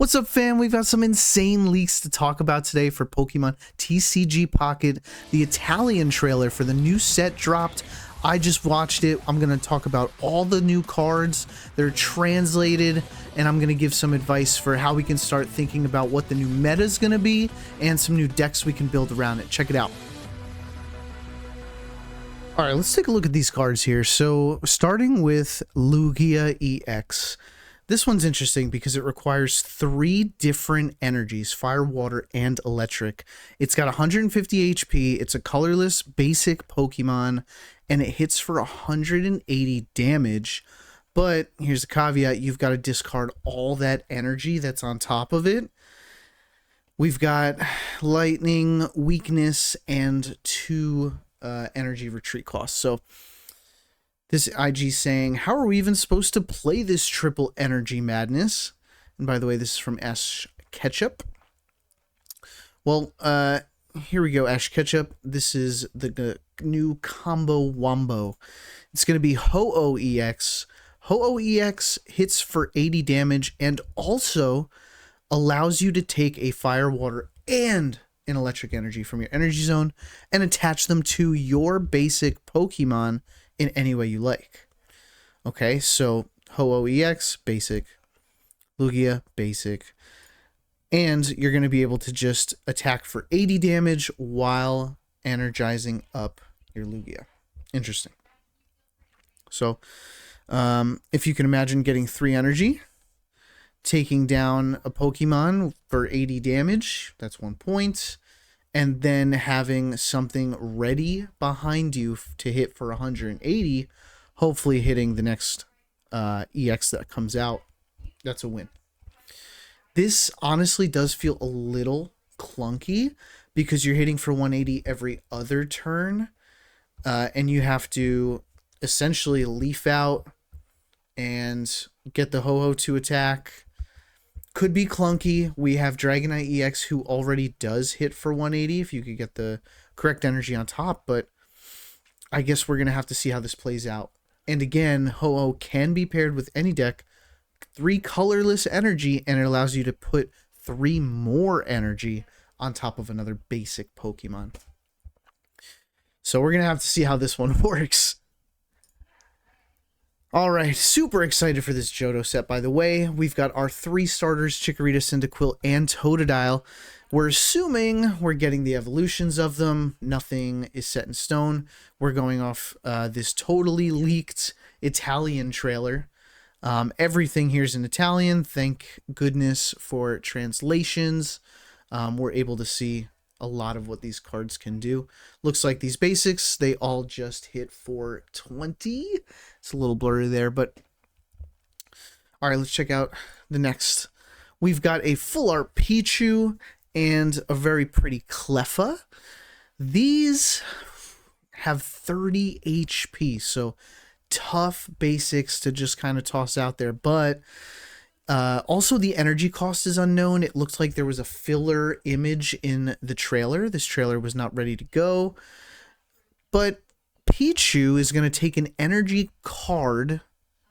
What's up, fam? We've got some insane leaks to talk about today for Pokemon TCG Pocket. The Italian trailer for the new set dropped. I just watched it. I'm going to talk about all the new cards. They're translated, and I'm going to give some advice for how we can start thinking about what the new meta is going to be and some new decks we can build around it. Check it out. All right, let's take a look at these cards here. So starting with Lugia EX. This one's interesting because it requires 3 different energies, fire, water, and electric. It's got 150 HP, it's a colorless basic Pokemon, and it hits for 180 damage. But here's the caveat, you've got to discard all that energy that's on top of it. We've got lightning, weakness, and 2 energy retreat costs. So this IG saying, how are we even supposed to play this triple energy madness? And by the way, this is from Ash Ketchup. Well, here we go, Ash Ketchup. This is the new combo wombo. It's going to be Ho-Oh EX. Ho-Oh EX hits for 80 damage and also allows you to take a fire, water, and an electric energy from your energy zone and attach them to your basic Pokemon in any way you like. Okay, so Ho-Oh EX, basic. Lugia, basic. And you're going to be able to just attack for 80 damage while energizing up your Lugia. Interesting. So, if you can imagine getting 3 energy, taking down a Pokemon for 80 damage, that's 1 point. And then having something ready behind you to hit for 180, hopefully hitting the next EX that comes out. That's a win. This honestly does feel a little clunky because you're hitting for 180 every other turn. And you have to essentially leaf out and get the Ho-Oh to attack. Could be clunky. We have Dragonite EX who already does hit for 180 if you could get the correct energy on top, but I guess we're going to have to see how this plays out. And again, Ho-Oh can be paired with any deck. 3 colorless energy, and it allows you to put 3 more energy on top of another basic Pokemon. So we're going to have to see how this one works. All right, super excited for this Johto set, by the way. We've got our 3 starters, Chikorita, Cyndaquil, and Totodile. We're assuming we're getting the evolutions of them. Nothing is set in stone. We're going off this totally leaked Italian trailer. Everything here is in Italian. Thank goodness for translations. We're able to see a lot of what these cards can do. Looks like these basics, they all just hit for 20. It's a little blurry there, but all right, let's check out the next. We've got a full art Pichu and a very pretty Cleffa. These have 30 HP, so tough basics to just kind of toss out there, but also the energy cost is unknown. It looks like there was a filler image in the trailer. This trailer was not ready to go, but Pichu is going to take an energy card.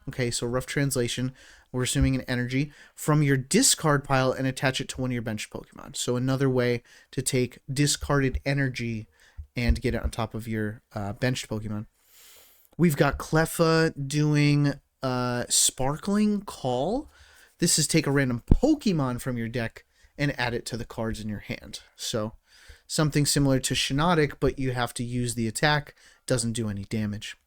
Okay, so rough translation, we're assuming an energy from your discard pile and attach it to one of your bench Pokemon. So another way to take discarded energy and get it on top of your benched Pokemon. We've got Cleffa doing Sparkling Call. This is take a random Pokemon from your deck and add it to the cards in your hand. So something similar to Shiinotic, but you have to use the attack. Doesn't do any damage.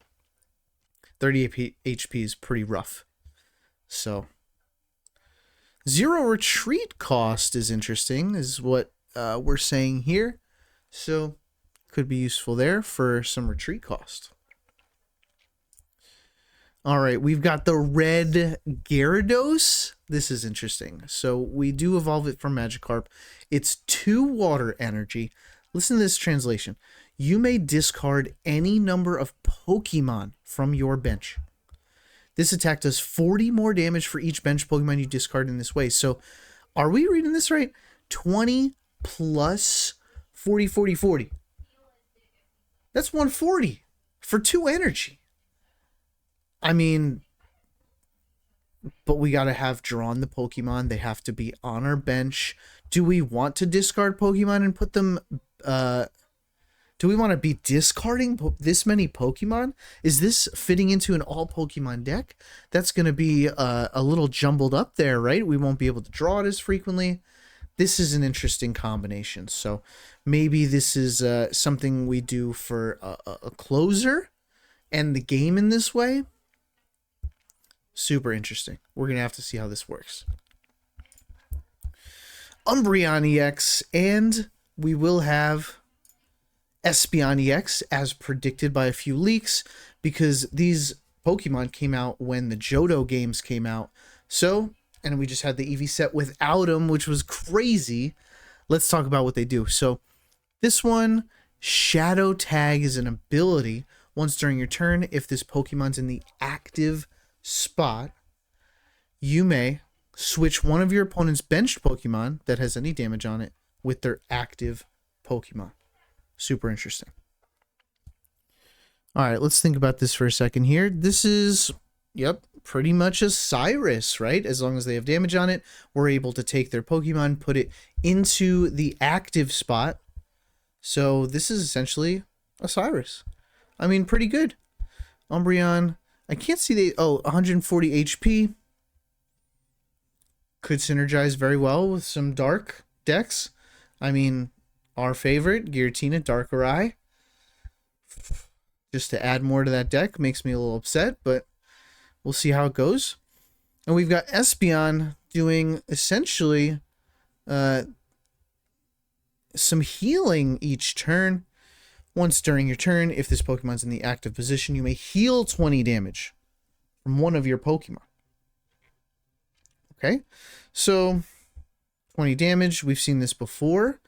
30 HP is pretty rough. So 0 retreat cost is interesting, is what we're saying here. So could be useful there for some retreat cost. All right, we've got the red Gyarados. This is interesting. So we do evolve it from Magikarp. It's 2 water energy. Listen to this translation. You may discard any number of Pokemon from your bench. This attack does 40 more damage for each bench Pokemon you discard in this way. So are we reading this right? 20 plus 40, 40, 40. That's 140 for 2 energy. I mean, but we got to have drawn the Pokemon. They have to be on our bench. Do we want to discard Pokemon and put them, do we want to be discarding this many Pokemon? Is this fitting into an all Pokemon deck? That's going to be a little jumbled up there, right? We won't be able to draw it as frequently. This is an interesting combination. So maybe this is something we do for a closer and the game in this way. Super interesting. We're going to have to see how this works. Umbreon EX, and we will have Espeon EX as predicted by a few leaks, because these Pokemon came out when the Johto games came out. So, and we just had the EV set without them, which was crazy. Let's talk about what they do. So this one, Shadow Tag, is an ability. Once during your turn, if this Pokemon's in the active spot, you may switch one of your opponent's benched Pokemon that has any damage on it with their active Pokemon. Super interesting. All right, let's think about this for a second here. This is, yep, pretty much a Cyrus, right? As long as they have damage on it, we're able to take their Pokemon, put it into the active spot. So this is essentially a Cyrus. I mean, pretty good. Umbreon, I can't see the, 140 HP. Could synergize very well with some dark decks. I mean, our favorite, Giratina, Darkrai. Just to add more to that deck makes me a little upset, but we'll see how it goes. And we've got Espeon doing essentially some healing each turn. Once during your turn, if this Pokemon's in the active position, you may heal 20 damage from one of your Pokemon. Okay, so 20 damage. We've seen this before.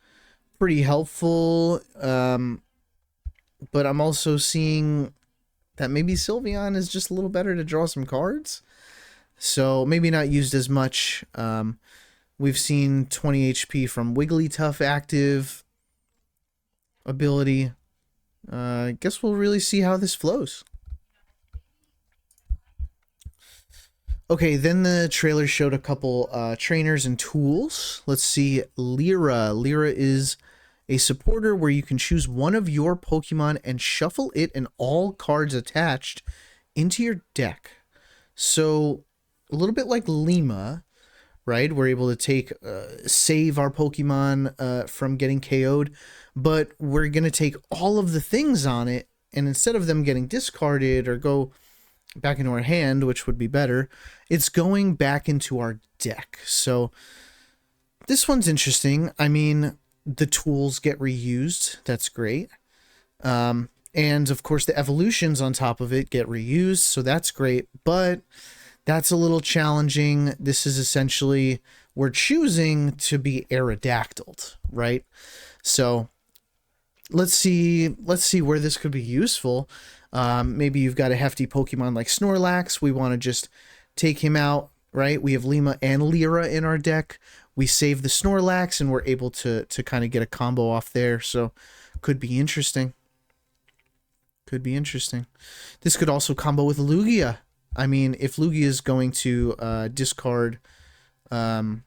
Pretty helpful. But I'm also seeing that maybe Sylveon is just a little better to draw some cards. So maybe not used as much. We've seen 20 HP from Wigglytuff active ability. I guess we'll really see how this flows. Okay, then the trailer showed a couple trainers and tools. Let's see, Lyra. Lyra is a supporter where you can choose one of your Pokemon and shuffle it and all cards attached into your deck. So a little bit like Lima, right? We're able to take, save our Pokemon from getting KO'd, but we're going to take all of the things on it, and instead of them getting discarded or go back into our hand, which would be better, it's going back into our deck. So this one's interesting. I mean, the tools get reused. That's great. And of course the evolutions on top of it get reused. So that's great, but that's a little challenging. This is essentially, we're choosing to be Aerodactyl, right? So let's see where this could be useful. Maybe you've got a hefty Pokemon like Snorlax. We want to just take him out, right? We have Lima and Lyra in our deck. We save the Snorlax and we're able to kind of get a combo off there. So could be interesting. Could be interesting. This could also combo with Lugia. I mean, if Lugia is going to discard all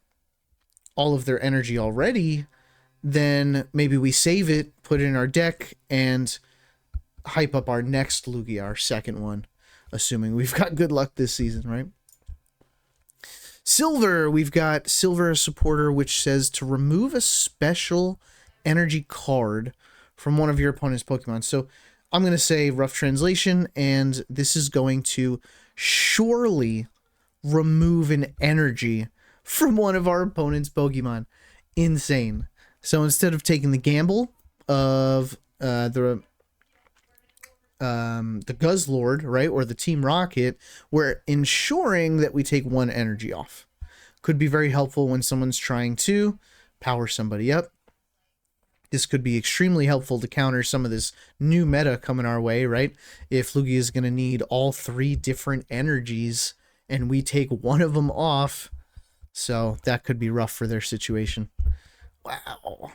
of their energy already, then maybe we save it, put it in our deck, and hype up our next Lugia, our second one, assuming we've got good luck this season, right? Silver, we've got Silver, a supporter, which says to remove a special energy card from one of your opponent's Pokemon. So I'm going to say rough translation, and this is going to surely remove an energy from one of our opponent's Pokemon. Insane. So instead of taking the gamble of the Guzzlord, right, or the Team Rocket, we're ensuring that we take one energy off. Could be very helpful when someone's trying to power somebody up. This could be extremely helpful to counter some of this new meta coming our way, right? If Lugia is going to need all 3 different energies and we take one of them off, so that could be rough for their situation. Wow.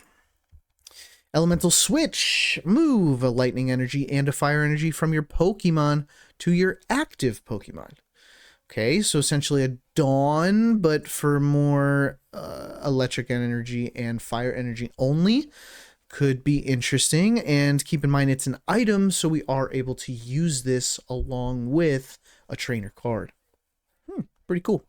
Elemental Switch. Move a lightning energy and a fire energy from your Pokemon to your active Pokemon. Okay, so essentially a Dawn, but for more electric energy and fire energy only. Could be interesting. And keep in mind, it's an item, so we are able to use this along with a trainer card. Pretty cool.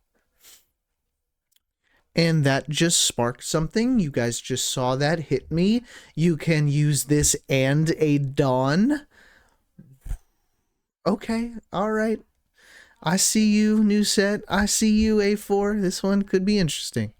And that just sparked something. You guys just saw that hit me. You can use this and a Dawn. Okay, all right. I see you, new set. I see you, A4. This one could be interesting.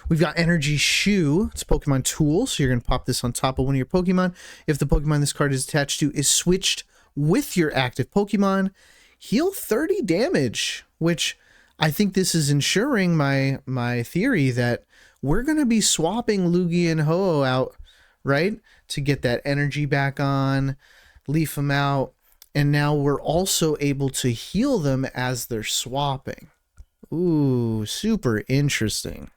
We've got Energy Shoe. It's a Pokemon tool, so you're going to pop this on top of one of your Pokemon. If the Pokemon this card is attached to is switched with your active Pokemon, heal 30 damage, which I think this is ensuring my theory that we're going to be swapping Lugia and Ho-Oh out, right? To get that energy back on, leaf them out, and now we're also able to heal them as they're swapping. Ooh, super interesting.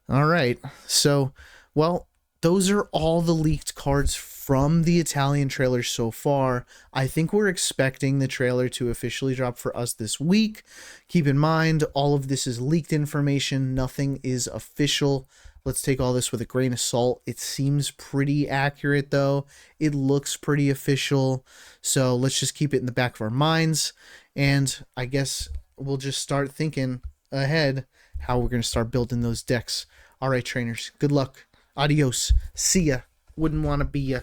All right. So, well, those are all the leaked cards from the Italian trailer so far. I think we're expecting the trailer to officially drop for us this week. Keep in mind, all of this is leaked information. Nothing is official. Let's take all this with a grain of salt. It seems pretty accurate, though. It looks pretty official. So let's just keep it in the back of our minds. And I guess we'll just start thinking ahead how we're going to start building those decks. All right, trainers. Good luck. Adios. See ya. Wouldn't want to be ya.